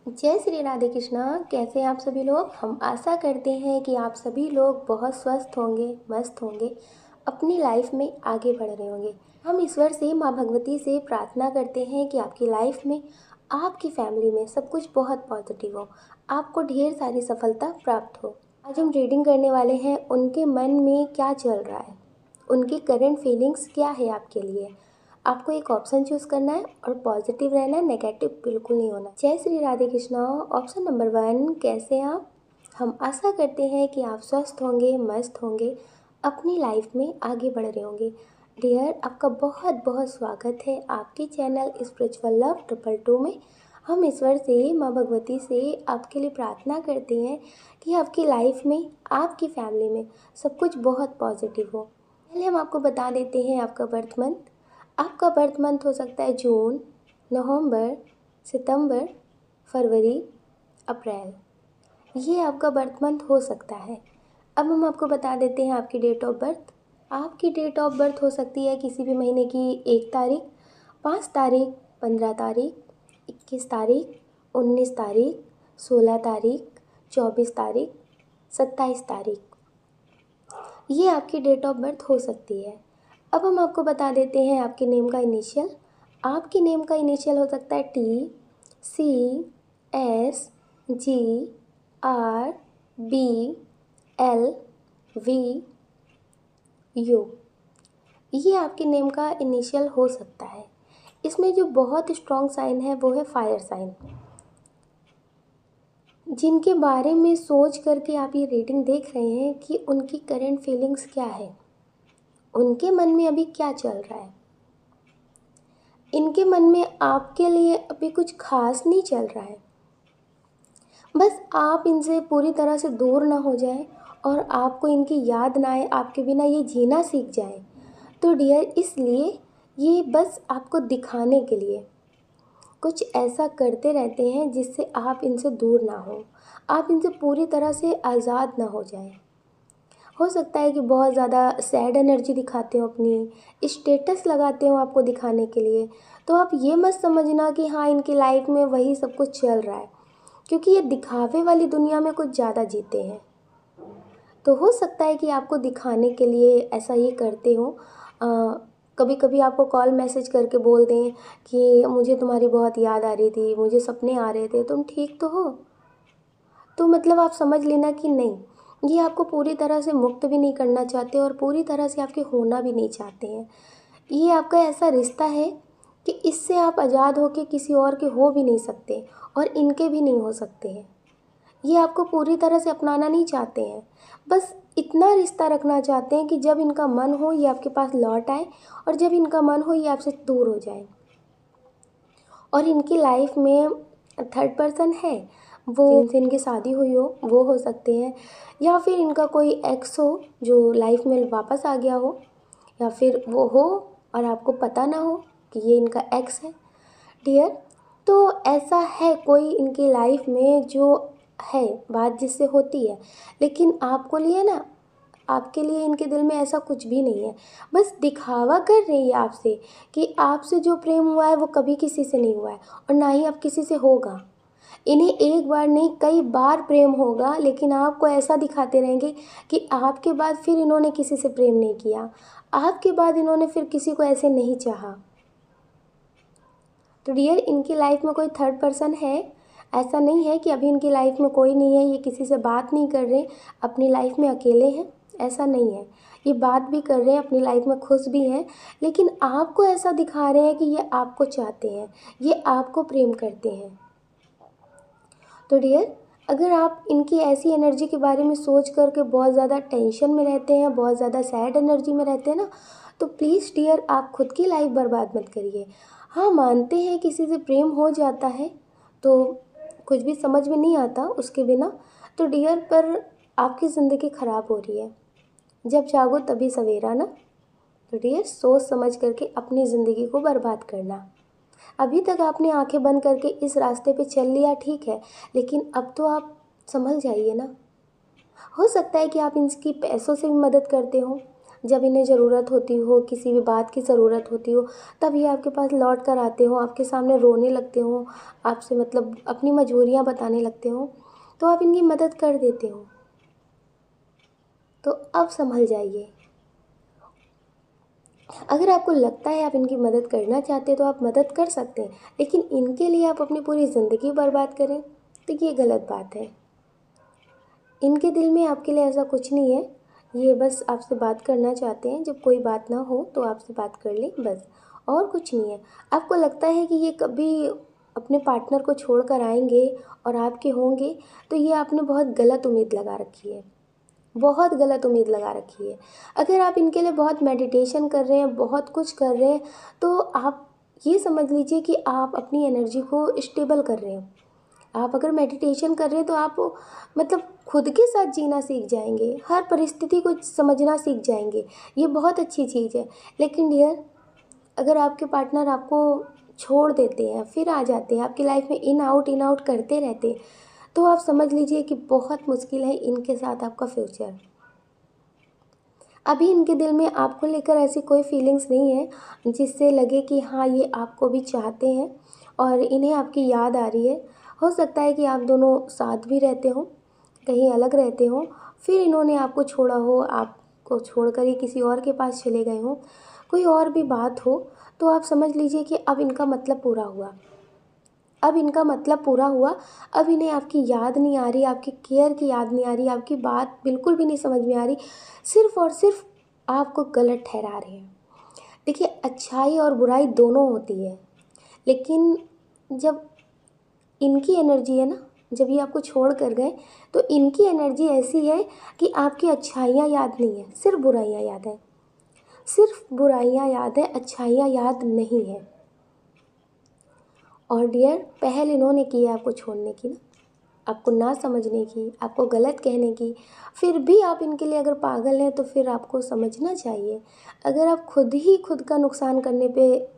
जय श्री राधे कृष्णा। कैसे हैं आप सभी लोग। हम आशा करते हैं कि आप सभी लोग बहुत स्वस्थ होंगे, मस्त होंगे, अपनी लाइफ में आगे बढ़ रहे होंगे। हम ईश्वर से, माँ भगवती से प्रार्थना करते हैं कि आपकी लाइफ में, आपकी फैमिली में सब कुछ बहुत पॉजिटिव हो, आपको ढेर सारी सफलता प्राप्त हो। आज हम रीडिंग करने वाले हैं उनके मन में क्या चल रहा है, उनकी करंट फीलिंग्स क्या है आपके लिए। आपको एक ऑप्शन चूज करना है और पॉजिटिव रहना है, नेगेटिव बिल्कुल नहीं होना। जय श्री राधे कृष्णा। ऑप्शन नंबर 1, कैसे हैं आप। हम आशा करते हैं कि आप स्वस्थ होंगे, मस्त होंगे, अपनी लाइफ में आगे बढ़ रहे होंगे। डियर, आपका बहुत बहुत स्वागत है आपके चैनल स्पिरिचुअल लव 222 में। हम ईश्वर से, माँ भगवती से आपके लिए प्रार्थना करते हैं कि आपकी लाइफ में, आपकी फैमिली में सब कुछ बहुत पॉजिटिव हो। पहले हम आपको बता देते हैं आपका बर्थ मंथ। आपका बर्थ मंथ हो सकता है जून, नवंबर, सितंबर, फरवरी, अप्रैल। ये आपका बर्थ मंथ हो सकता है। अब हम आपको बता देते हैं आपकी डेट ऑफ बर्थ। आपकी डेट ऑफ बर्थ हो सकती है किसी भी महीने की 1 तारीख, 5 तारीख, 15 तारीख, 21 तारीख, 19 तारीख, 16 तारीख, 24 तारीख, 27 तारीख। ये आपकी डेट ऑफ बर्थ हो सकती है। अब हम आपको बता देते हैं आपके नेम का इनिशियल। आपके नेम का इनिशियल हो सकता है TCSGRBLV। ये आपके नेम का इनिशियल हो सकता है। इसमें जो बहुत स्ट्रॉन्ग साइन है वो है फायर साइन। जिनके बारे में सोच करके आप ये रीडिंग देख रहे हैं कि उनकी करंट फीलिंग्स क्या है, उनके मन में अभी क्या चल रहा है। इनके मन में आपके लिए अभी कुछ खास नहीं चल रहा है। बस आप इनसे पूरी तरह से दूर ना हो जाए और आपको इनकी याद ना आए, आपके बिना ये जीना सीख जाए। तो डियर, इसलिए ये बस आपको दिखाने के लिए कुछ ऐसा करते रहते हैं जिससे आप इनसे दूर ना हो, आप इनसे पूरी तरह से आज़ाद ना हो जाए। हो सकता है कि बहुत ज़्यादा सैड एनर्जी दिखाते हो, अपनी स्टेटस लगाते हो आपको दिखाने के लिए। तो आप ये मत समझना कि हाँ इनकी लाइफ में वही सब कुछ चल रहा है, क्योंकि ये दिखावे वाली दुनिया में कुछ ज़्यादा जीते हैं। तो हो सकता है कि आपको दिखाने के लिए ऐसा ये करते हो। कभी कभी आपको कॉल मैसेज करके बोल दें कि मुझे तुम्हारी बहुत याद आ रही थी, मुझे सपने आ रहे थे, तुम ठीक तो हो। तो मतलब आप समझ लेना कि नहीं, ये आपको पूरी तरह से मुक्त भी नहीं करना चाहते और पूरी तरह से आपके होना भी नहीं चाहते हैं। ये आपका ऐसा रिश्ता है कि इससे आप आज़ाद होकर किसी और के हो भी नहीं सकते और इनके भी नहीं हो सकते हैं। ये आपको पूरी तरह से अपनाना नहीं चाहते हैं, बस इतना रिश्ता रखना चाहते हैं कि जब इनका मन हो ये आपके पास लौट आए और जब इनका मन हो ये आपसे दूर हो जाए। और इनकी लाइफ में थर्ड पर्सन है, वो जिनसे इनकी शादी हुई हो वो हो सकते हैं, या फिर इनका कोई एक्स हो जो लाइफ में वापस आ गया हो, या फिर वो हो और आपको पता ना हो कि ये इनका एक्स है। डियर, तो ऐसा है कोई इनकी लाइफ में जो है, बात जिससे होती है, लेकिन आपको लिए ना, आपके लिए इनके दिल में ऐसा कुछ भी नहीं है। बस दिखावा कर रही है आपसे कि आपसे जो प्रेम हुआ है वो कभी किसी से नहीं हुआ है और ना ही अब किसी से होगा। इन्हें एक बार नहीं कई बार प्रेम होगा, लेकिन आपको ऐसा दिखाते रहेंगे कि आपके बाद फिर इन्होंने किसी से प्रेम नहीं किया, आपके बाद इन्होंने फिर किसी को ऐसे नहीं चाहा। तो डियर, इनकी लाइफ में कोई थर्ड पर्सन है। ऐसा नहीं है कि अभी इनकी लाइफ में कोई नहीं है, ये किसी से बात नहीं कर रहे, अपनी लाइफ में अकेले हैं, ऐसा नहीं है। ये बात भी कर रहे हैं, अपनी लाइफ में खुश भी हैं, लेकिन आपको ऐसा दिखा रहे हैं कि ये आपको चाहते हैं, ये आपको प्रेम करते हैं। तो डियर, अगर आप इनकी ऐसी एनर्जी के बारे में सोच करके बहुत ज़्यादा टेंशन में रहते हैं, बहुत ज़्यादा सैड एनर्जी में रहते हैं ना, तो प्लीज़ डियर, आप खुद की लाइफ बर्बाद मत करिए। हाँ, मानते हैं किसी से प्रेम हो जाता है तो कुछ भी समझ में नहीं आता उसके बिना। तो डियर, पर आपकी ज़िंदगी ख़राब हो रही है। जब जागो तभी सवेरा ना। तो डियर, सोच समझ करके अपनी ज़िंदगी को बर्बाद करना। अभी तक आपने आंखें बंद करके इस रास्ते पे चल लिया, ठीक है, लेकिन अब तो आप संभल जाइए ना। हो सकता है कि आप इनकी पैसों से भी मदद करते हो, जब इन्हें ज़रूरत होती हो, किसी भी बात की ज़रूरत होती हो, तब ये आपके पास लौट कर आते हो, आपके सामने रोने लगते हो, आपसे मतलब अपनी मजबूरियाँ बताने लगते हो, तो आप इनकी मदद कर देते हो। तो अब संभल जाइए। अगर आपको लगता है आप इनकी मदद करना चाहते हैं तो आप मदद कर सकते हैं, लेकिन इनके लिए आप अपनी पूरी ज़िंदगी बर्बाद करें तो ये गलत बात है। इनके दिल में आपके लिए ऐसा कुछ नहीं है, ये बस आपसे बात करना चाहते हैं। जब कोई बात ना हो तो आपसे बात कर लें बस, और कुछ नहीं है। आपको लगता है कि ये कभी अपने पार्टनर को छोड़ कर आएंगे और आपके होंगे, तो ये आपने बहुत गलत उम्मीद लगा रखी है, बहुत गलत उम्मीद लगा रखी है। अगर आप इनके लिए बहुत मेडिटेशन कर रहे हैं, बहुत कुछ कर रहे हैं, तो आप ये समझ लीजिए कि आप अपनी एनर्जी को स्टेबल कर रहे हैं। आप अगर मेडिटेशन कर रहे हैं तो आप मतलब खुद के साथ जीना सीख जाएंगे, हर परिस्थिति को समझना सीख जाएंगे। ये बहुत अच्छी चीज़ है। लेकिन डियर, अगर आपके पार्टनर आपको छोड़ देते हैं, फिर आ जाते हैं आपकी लाइफ में, इन आउट करते रहते हैं, तो आप समझ लीजिए कि बहुत मुश्किल है इनके साथ आपका फ्यूचर। अभी इनके दिल में आपको लेकर ऐसी कोई फीलिंग्स नहीं है जिससे लगे कि हाँ ये आपको भी चाहते हैं और इन्हें आपकी याद आ रही है। हो सकता है कि आप दोनों साथ भी रहते हो, कहीं अलग रहते हो, फिर इन्होंने आपको छोड़ा हो, आपको छोड़कर ही किसी और के पास चले गए हो, कोई और भी बात हो, तो आप समझ लीजिए कि अब इनका मतलब पूरा हुआ। अब इनका मतलब पूरा हुआ। अब इन्हें आपकी याद नहीं आ रही, आपकी केयर की याद नहीं आ रही, आपकी बात बिल्कुल भी नहीं समझ में आ रही, सिर्फ़ और सिर्फ आपको गलत ठहरा रहे हैं। देखिए, अच्छाई और बुराई दोनों होती है, लेकिन जब इनकी एनर्जी है ना, जब ये आपको छोड़ कर गए, तो इनकी एनर्जी ऐसी है कि आपकी अच्छाइयाँ याद नहीं है, सिर्फ बुराइयाँ याद है, सिर्फ बुराइयाँ याद है, अच्छाइयाँ याद नहीं है। और डियर, पहल इन्होंने की है आपको छोड़ने की ना, आपको ना समझने की, आपको गलत कहने की, फिर भी आप इनके लिए अगर पागल हैं तो फिर आपको समझना चाहिए। अगर आप खुद ही खुद का नुकसान करने पे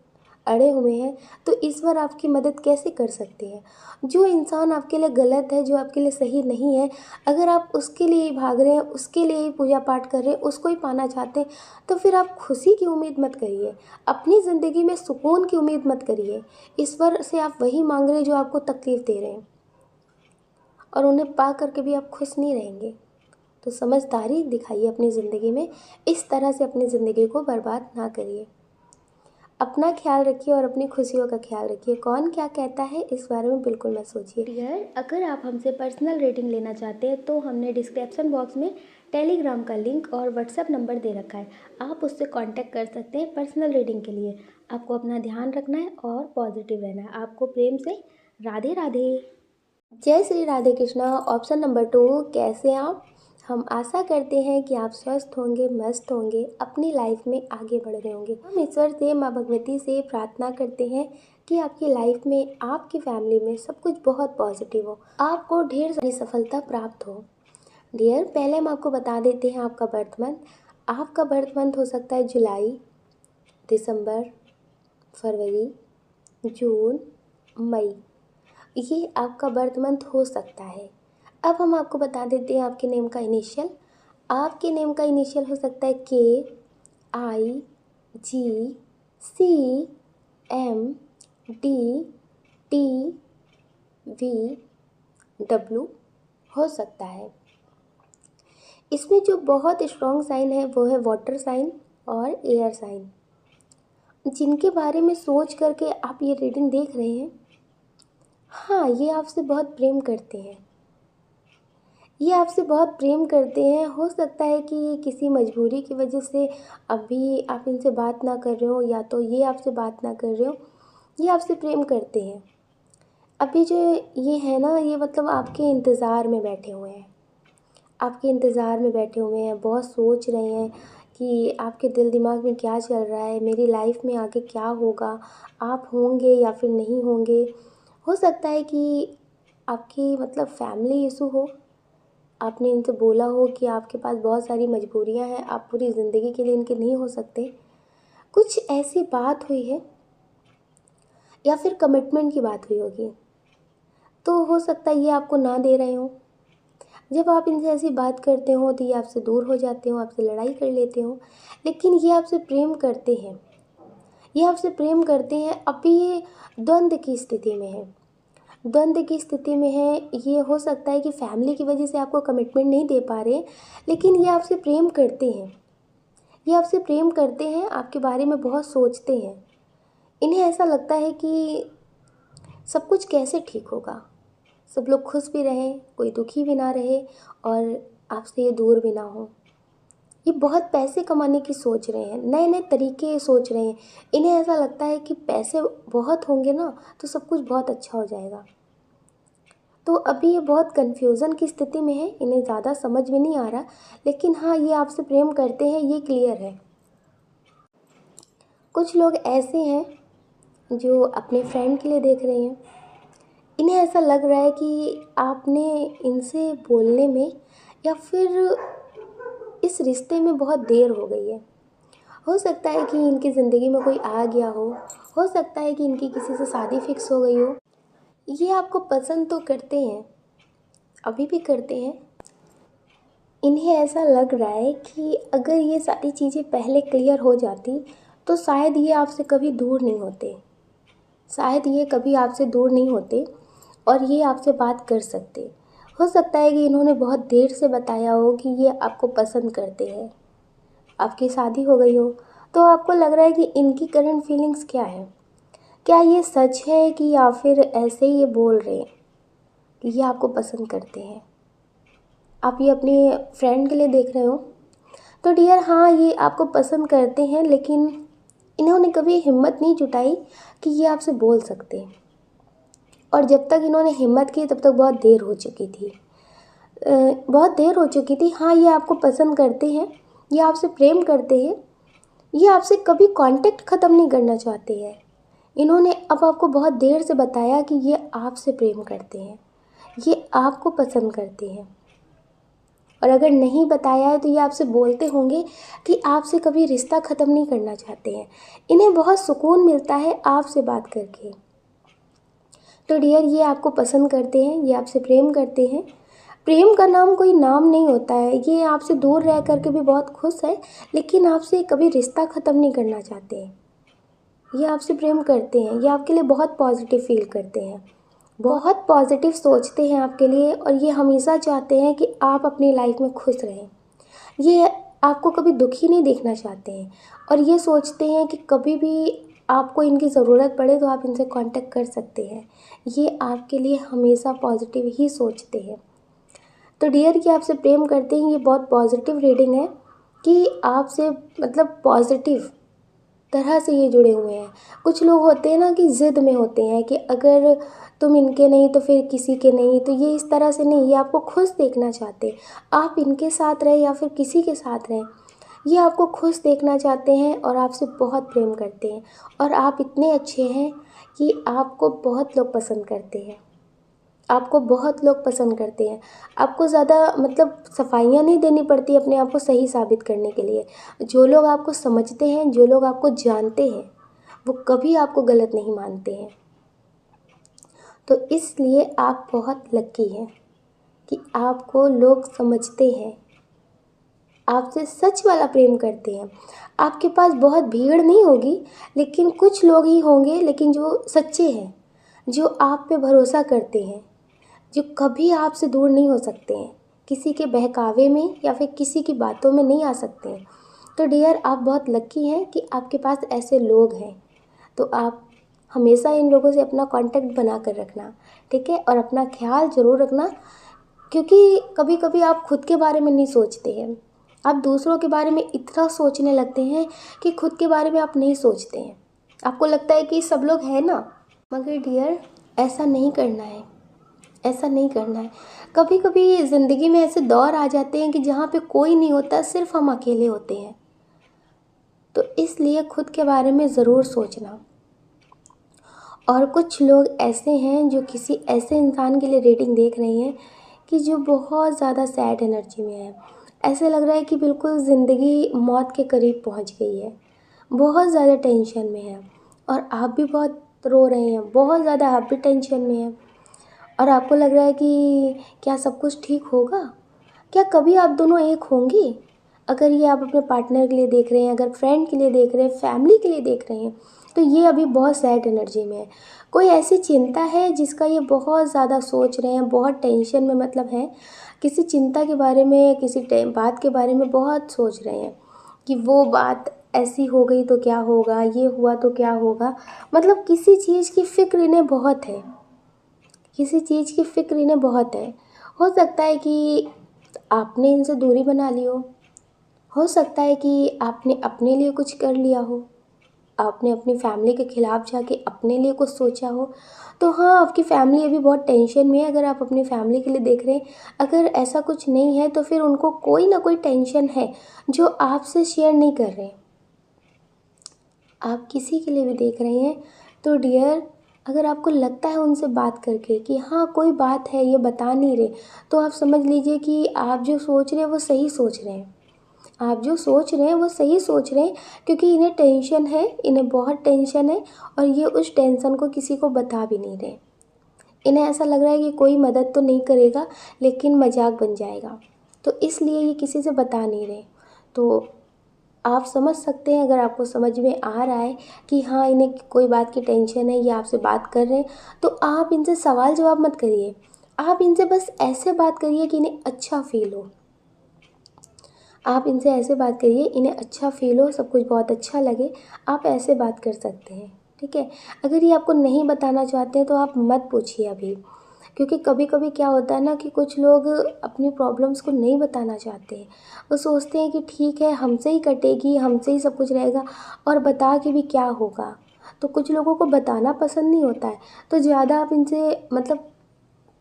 अड़े हुए हैं तो ईश्वर आपकी मदद कैसे कर सकते हैं। जो इंसान आपके लिए गलत है, जो आपके लिए सही नहीं है, अगर आप उसके लिए ही भाग रहे हैं, उसके लिए ही पूजा पाठ कर रहे हैं, उसको ही पाना चाहते हैं, तो फिर आप खुशी की उम्मीद मत करिए, अपनी ज़िंदगी में सुकून की उम्मीद मत करिए। ईश्वर से आप वही मांग रहे हैं जो आपको तकलीफ़ दे रहे हैं, और उन्हें पा करके भी आप खुश नहीं रहेंगे। तो समझदारी दिखाइए अपनी ज़िंदगी में, इस तरह से अपनी ज़िंदगी को बर्बाद ना करिए। अपना ख्याल रखिए और अपनी खुशियों का ख्याल रखिए। कौन क्या कहता है इस बारे में बिल्कुल मत सोचिए। डियर, अगर आप हमसे पर्सनल रीडिंग लेना चाहते हैं तो हमने डिस्क्रिप्शन बॉक्स में टेलीग्राम का लिंक और व्हाट्सएप नंबर दे रखा है, आप उससे कांटेक्ट कर सकते हैं पर्सनल रीडिंग के लिए। आपको अपना ध्यान रखना है और पॉजिटिव रहना है। आपको प्रेम से राधे राधे। जय श्री राधे कृष्णा। ऑप्शन नंबर 2, कैसे आप? हम आशा करते हैं कि आप स्वस्थ होंगे, मस्त होंगे, अपनी लाइफ में आगे बढ़ रहे होंगे। हम ईश्वर से, माँ भगवती से प्रार्थना करते हैं कि आपकी लाइफ में, आपकी फैमिली में सब कुछ बहुत पॉजिटिव हो, आपको ढेर सारी सफलता प्राप्त हो। डियर, पहले हम आपको बता देते हैं आपका बर्थ मंथ। आपका बर्थ मंथ हो सकता है जुलाई, दिसंबर, फरवरी, जून, मई, ये आपका बर्थ मंथ हो सकता है। अब हम आपको बता देते हैं आपके नेम का इनिशियल। आपके नेम का इनिशियल हो सकता है KIGCMDTV हो सकता है। इसमें जो बहुत स्ट्रॉन्ग साइन है वो है वाटर साइन और एयर साइन। जिनके बारे में सोच करके आप ये रीडिंग देख रहे हैं, हाँ, ये आपसे बहुत प्रेम करते हैं, ये आपसे बहुत प्रेम करते हैं। हो सकता है कि किसी मजबूरी की वजह से अभी आप इनसे बात ना कर रहे हो, या तो ये आपसे बात ना कर रहे हो। ये आपसे प्रेम करते हैं। अभी जो ये है ना, ये मतलब आपके इंतज़ार में बैठे हुए हैं, आपके इंतज़ार में बैठे हुए हैं, बहुत सोच रहे हैं कि आपके दिल दिमाग में क्या चल रहा है, मेरी लाइफ में आगे क्या होगा, आप होंगे या फिर नहीं होंगे। हो सकता है कि आपकी मतलब फैमिली इशू हो, आपने इनसे बोला हो कि आपके पास बहुत सारी मजबूरियां हैं, आप पूरी ज़िंदगी के लिए इनके नहीं हो सकते, कुछ ऐसी बात हुई है, या फिर कमिटमेंट की बात हुई होगी, तो हो सकता है ये आपको ना दे रहे हो। जब आप इनसे ऐसी बात करते हो तो ये आपसे दूर हो जाते हो, आपसे लड़ाई कर लेते हो। लेकिन ये आपसे प्रेम करते हैं, ये आपसे प्रेम करते हैं। अभी ये द्वंद्व की स्थिति में है, द्वंद्व की स्थिति में है। ये हो सकता है कि फैमिली की वजह से आपको कमिटमेंट नहीं दे पा रहे, लेकिन ये आपसे प्रेम करते हैं, ये आपसे प्रेम करते हैं, आपके बारे में बहुत सोचते हैं। इन्हें ऐसा लगता है कि सब कुछ कैसे ठीक होगा, सब लोग खुश भी रहें, कोई दुखी भी ना रहे और आपसे ये दूर भी ना हो। ये बहुत पैसे कमाने की सोच रहे हैं, नए नए तरीके सोच रहे हैं। इन्हें ऐसा लगता है कि पैसे बहुत होंगे ना तो सब कुछ बहुत अच्छा हो जाएगा। तो अभी ये बहुत कन्फ्यूज़न की स्थिति में है, इन्हें ज़्यादा समझ में नहीं आ रहा, लेकिन हाँ ये आपसे प्रेम करते हैं, ये क्लियर है। कुछ लोग ऐसे हैं जो अपने फ्रेंड के लिए देख रहे हैं। इन्हें ऐसा लग रहा है कि आपने इनसे बोलने में या फिर इस रिश्ते में बहुत देर हो गई है। हो सकता है कि इनकी ज़िंदगी में कोई आ गया हो सकता है कि इनकी किसी से शादी फिक्स हो गई हो। ये आपको पसंद तो करते हैं, अभी भी करते हैं। इन्हें ऐसा लग रहा है कि अगर ये सारी चीज़ें पहले क्लियर हो जाती तो शायद ये आपसे कभी दूर नहीं होते, शायद ये कभी आपसे दूर नहीं होते और ये आपसे बात कर सकते। हो सकता है कि इन्होंने बहुत देर से बताया हो कि ये आपको पसंद करते हैं, आपकी शादी हो गई हो, तो आपको लग रहा है कि इनकी करंट फीलिंग्स क्या है। क्या ये सच है कि या फिर ऐसे ही ये बोल रहे हैं कि ये आपको पसंद करते हैं। आप ये अपने फ्रेंड के लिए देख रहे हो तो डियर हाँ ये आपको पसंद करते हैं, लेकिन इन्होंने कभी हिम्मत नहीं जुटाई कि ये आपसे बोल सकते हैं। और जब तक इन्होंने हिम्मत की तब तक बहुत देर हो चुकी थी, बहुत देर हो चुकी थी। हाँ ये आपको पसंद करते हैं, ये आपसे प्रेम करते हैं, ये आपसे कभी कांटेक्ट ख़त्म नहीं करना चाहते हैं। इन्होंने अब आपको बहुत देर से बताया कि ये आपसे प्रेम करते हैं, ये आपको पसंद करते हैं। और अगर नहीं बताया है तो ये आपसे बोलते होंगे कि आपसे कभी रिश्ता ख़त्म नहीं करना चाहते हैं। इन्हें बहुत सुकून मिलता है आपसे बात करके। तो डियर ये आपको पसंद करते हैं, ये आपसे प्रेम करते हैं। प्रेम का नाम कोई नाम नहीं होता है, ये आपसे दूर रह करके भी बहुत खुश है, लेकिन आपसे कभी रिश्ता ख़त्म नहीं करना चाहते हैं। ये आपसे प्रेम करते हैं, ये आपके लिए बहुत पॉजिटिव फील करते हैं, बहुत पॉजिटिव सोचते हैं आपके लिए, और ये हमेशा चाहते हैं कि आप अपनी लाइफ में खुश रहें। ये आपको कभी दुखी नहीं देखना चाहते हैं और ये सोचते हैं कि कभी भी आपको इनकी ज़रूरत पड़े तो आप इनसे कांटेक्ट कर सकते हैं। ये आपके लिए हमेशा पॉजिटिव ही सोचते हैं। तो डियर कि आपसे प्रेम करते हैं, ये बहुत पॉजिटिव रीडिंग है कि आपसे मतलब पॉजिटिव तरह से ये जुड़े हुए हैं। कुछ लोग होते हैं ना कि ज़िद में होते हैं कि अगर तुम इनके नहीं तो फिर किसी के नहीं, तो ये इस तरह से नहीं, ये आपको खुश देखना चाहते हैं। आप इनके साथ रहें या फिर किसी के साथ रहें, ये आपको खुश देखना चाहते हैं और आपसे बहुत प्रेम करते हैं। और आप इतने अच्छे हैं कि आपको बहुत लोग पसंद करते हैं, आपको बहुत लोग पसंद करते हैं। आपको ज़्यादा मतलब सफाइयाँ नहीं देनी पड़ती अपने आप को सही साबित करने के लिए। जो लोग आपको समझते हैं, जो लोग आपको जानते हैं, वो कभी आपको गलत नहीं मानते हैं। तो इसलिए आप बहुत लकी हैं कि आपको लोग समझते हैं, आपसे सच वाला प्रेम करते हैं। आपके पास बहुत भीड़ नहीं होगी, लेकिन कुछ लोग ही होंगे लेकिन जो सच्चे हैं, जो आप पे भरोसा करते हैं, जो कभी आपसे दूर नहीं हो सकते हैं, किसी के बहकावे में या फिर किसी की बातों में नहीं आ सकते हैं। तो डियर आप बहुत लकी हैं कि आपके पास ऐसे लोग हैं। तो आप हमेशा इन लोगों से अपना कांटेक्ट बना कर रखना, ठीक है, और अपना ख्याल ज़रूर रखना, क्योंकि कभी कभी आप खुद के बारे में नहीं सोचते हैं, आप दूसरों के बारे में इतना सोचने लगते हैं कि खुद के बारे में आप नहीं सोचते हैं। आपको लगता है कि सब लोग हैं ना, मगर डियर ऐसा नहीं करना है, ऐसा नहीं करना है। कभी कभी ज़िंदगी में ऐसे दौर आ जाते हैं कि जहाँ पे कोई नहीं होता, सिर्फ हम अकेले होते हैं। तो इसलिए खुद के बारे में ज़रूर सोचना। और कुछ लोग ऐसे हैं जो किसी ऐसे इंसान के लिए रेटिंग देख रही हैं कि जो बहुत ज़्यादा सैड एनर्जी में है। ऐसे लग रहा है कि बिल्कुल ज़िंदगी मौत के करीब पहुंच गई है, बहुत ज़्यादा टेंशन में है, और आप भी बहुत रो रहे हैं, बहुत ज़्यादा आप भी टेंशन में हैं। और आपको लग रहा है कि क्या सब कुछ ठीक होगा? क्या कभी आप दोनों एक होंगे? अगर ये आप अपने पार्टनर के लिए देख रहे हैं, अगर फ्रेंड के लिए देख रहे हैं, फैमिली के लिए देख रहे हैं, तो ये अभी बहुत सैड एनर्जी में है। कोई ऐसी चिंता है जिसका ये बहुत ज़्यादा सोच रहे हैं, बहुत टेंशन में मतलब हैं, किसी चिंता के बारे में, किसी बात के बारे में बहुत सोच रहे हैं कि वो बात ऐसी हो गई तो क्या होगा, ये हुआ तो क्या होगा। मतलब किसी चीज़ की फ़िक्र इन्हें बहुत है, किसी चीज़ की फ़िक्र इन्हें बहुत है। हो सकता है कि आपने इनसे दूरी बना ली हो सकता है कि आपने अपने लिए कुछ कर लिया हो, आपने अपनी फैमिली के खिलाफ जाके अपने लिए कुछ सोचा हो। तो हाँ, आपकी फैमिली अभी बहुत टेंशन में है अगर आप अपनी फैमिली के लिए देख रहे हैं। अगर ऐसा कुछ नहीं है तो फिर उनको कोई ना कोई टेंशन है जो आपसे शेयर नहीं कर रहे हैं। आप किसी के लिए भी देख रहे हैं तो डियर, अगर आपको लगता है उनसे बात करके कि हाँ कोई बात है ये बता नहीं रहे, तो आप समझ लीजिए कि आप जो सोच रहे हैं वो सही सोच रहे हैं। आप जो सोच रहे हैं वो सही सोच रहे हैं, क्योंकि इन्हें टेंशन है, इन्हें बहुत टेंशन है और ये उस टेंशन को किसी को बता भी नहीं रहे। इन्हें ऐसा लग रहा है कि कोई मदद तो नहीं करेगा लेकिन मजाक बन जाएगा, तो इसलिए ये किसी से बता नहीं रहे। तो आप समझ सकते हैं, अगर आपको समझ में आ रहा है कि हाँ इन्हें कोई बात की टेंशन है, ये आपसे बात कर रहे हैं, तो आप इनसे सवाल जवाब मत करिए। आप इनसे बस ऐसे बात करिए कि इन्हें अच्छा फील हो। आप इनसे ऐसे बात करिए, इन्हें अच्छा फील हो, सब कुछ बहुत अच्छा लगे, आप ऐसे बात कर सकते हैं। ठीक है। अगर ये आपको नहीं बताना चाहते हैं तो आप मत पूछिए अभी, क्योंकि कभी कभी क्या होता है ना कि कुछ लोग अपनी प्रॉब्लम्स को नहीं बताना चाहते हैं। वो सोचते हैं कि ठीक है हमसे ही कटेगी, हमसे ही सब कुछ रहेगा, और बता के भी क्या होगा। तो कुछ लोगों को बताना पसंद नहीं होता है, तो ज़्यादा आप इनसे मतलब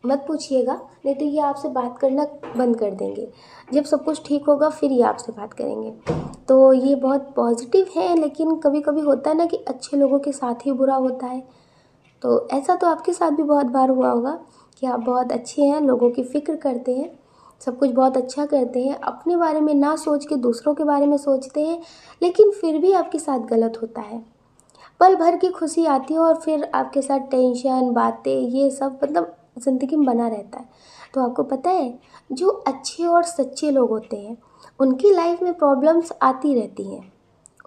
मत पूछिएगा, नहीं तो ये आपसे बात करना बंद कर देंगे। जब सब कुछ ठीक होगा फिर ये आपसे बात करेंगे। तो ये बहुत पॉजिटिव है, लेकिन कभी कभी होता है ना कि अच्छे लोगों के साथ ही बुरा होता है। तो ऐसा तो आपके साथ भी बहुत बार हुआ होगा कि आप बहुत अच्छे हैं, लोगों की फ़िक्र करते हैं, सब कुछ बहुत अच्छा करते हैं, अपने बारे में ना सोच के दूसरों के बारे में सोचते हैं, लेकिन फिर भी आपके साथ गलत होता है। पल भर की खुशी आती है और फिर आपके साथ टेंशन, बातें, ये सब मतलब ज़िंदगी में बना रहता है। तो आपको पता है, जो अच्छे और सच्चे लोग होते हैं उनकी लाइफ में प्रॉब्लम्स आती रहती हैं।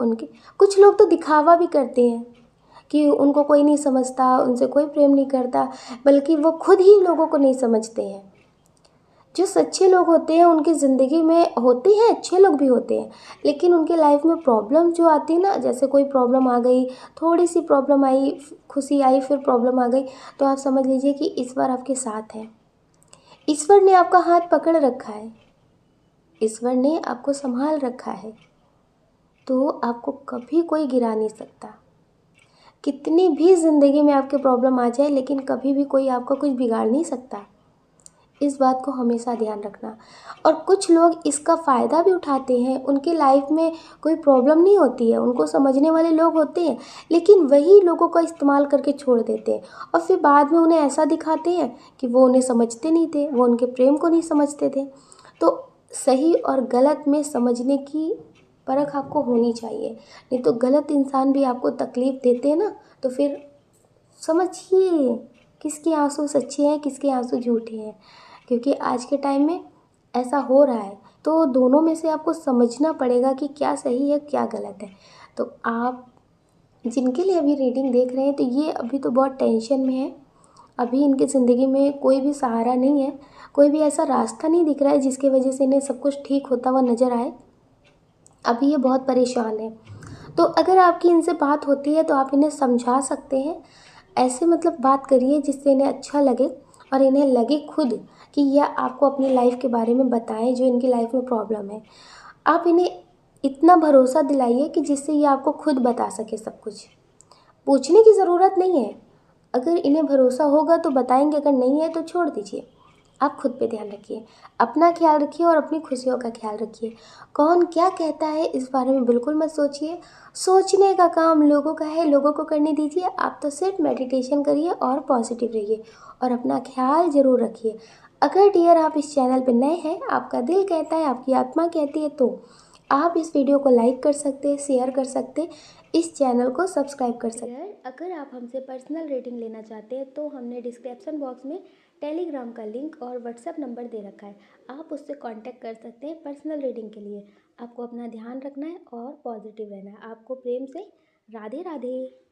उनके कुछ लोग तो दिखावा भी करते हैं कि उनको कोई नहीं समझता, उनसे कोई प्रेम नहीं करता, बल्कि वो खुद ही लोगों को नहीं समझते हैं। जो सच्चे लोग होते हैं उनकी ज़िंदगी में होते हैं, अच्छे लोग भी होते हैं, लेकिन उनके लाइफ में प्रॉब्लम जो आती है ना, जैसे कोई प्रॉब्लम आ गई, थोड़ी सी प्रॉब्लम आई, खुशी आई, फिर प्रॉब्लम आ गई, तो आप समझ लीजिए कि ईश्वर आपके साथ है। ईश्वर ने आपका हाथ पकड़ रखा है, ईश्वर ने आपको संभाल रखा है, तो आपको कभी कोई गिरा नहीं सकता। कितनी भी ज़िंदगी में आपके प्रॉब्लम आ जाए, लेकिन कभी भी कोई आपका कुछ बिगाड़ नहीं सकता। इस बात को हमेशा ध्यान रखना। और कुछ लोग इसका फ़ायदा भी उठाते हैं, उनकी लाइफ में कोई प्रॉब्लम नहीं होती है, उनको समझने वाले लोग होते हैं, लेकिन वही लोगों का इस्तेमाल करके छोड़ देते हैं, और फिर बाद में उन्हें ऐसा दिखाते हैं कि वो उन्हें समझते नहीं थे, वो उनके प्रेम को नहीं समझते थे। तो सही और गलत में समझने की परख आपको होनी चाहिए, नहीं तो गलत इंसान भी आपको तकलीफ़ देते हैं ना, तो फिर समझिए किसके आंसू सच्चे हैं, किसके आंसू झूठे हैं। क्योंकि आज के टाइम में ऐसा हो रहा है, तो दोनों में से आपको समझना पड़ेगा कि क्या सही है क्या गलत है। तो आप जिनके लिए अभी रीडिंग देख रहे हैं, तो ये अभी तो बहुत टेंशन में है। अभी इनकी ज़िंदगी में कोई भी सहारा नहीं है, कोई भी ऐसा रास्ता नहीं दिख रहा है जिसकी वजह से इन्हें सब कुछ ठीक होता हुआ नज़र आए। अभी ये बहुत परेशान है। तो अगर आपकी इनसे बात होती है तो आप इन्हें समझा सकते हैं। ऐसे मतलब बात करिए जिससे इन्हें अच्छा लगे, और इन्हें लगे खुद कि यह आपको अपनी लाइफ के बारे में बताएं जो इनकी लाइफ में प्रॉब्लम है। आप इन्हें इतना भरोसा दिलाइए कि जिससे ये आपको खुद बता सके सब कुछ। पूछने की ज़रूरत नहीं है, अगर इन्हें भरोसा होगा तो बताएंगे, अगर नहीं है तो छोड़ दीजिए। आप खुद पे ध्यान रखिए, अपना ख्याल रखिए और अपनी खुशियों का ख्याल रखिए। कौन क्या कहता है इस बारे में बिल्कुल मत सोचिए, सोचने का काम लोगों का है, लोगों को करने दीजिए। आप तो सिर्फ मेडिटेशन करिए और पॉजिटिव रहिए और अपना ख्याल ज़रूर रखिए। अगर डियर आप इस चैनल पर नए हैं, आपका दिल कहता है, आपकी आत्मा कहती है, तो आप इस वीडियो को लाइक कर सकते हैं, शेयर कर सकते हैं, इस चैनल को सब्सक्राइब कर सकते हैं। अगर आप हमसे पर्सनल रीडिंग लेना चाहते हैं तो हमने डिस्क्रिप्शन बॉक्स में टेलीग्राम का लिंक और व्हाट्सएप नंबर दे रखा है, आप उससे कांटेक्ट कर सकते हैं पर्सनल रीडिंग के लिए। आपको अपना ध्यान रखना है और पॉजिटिव रहना है। आपको प्रेम से राधे राधे।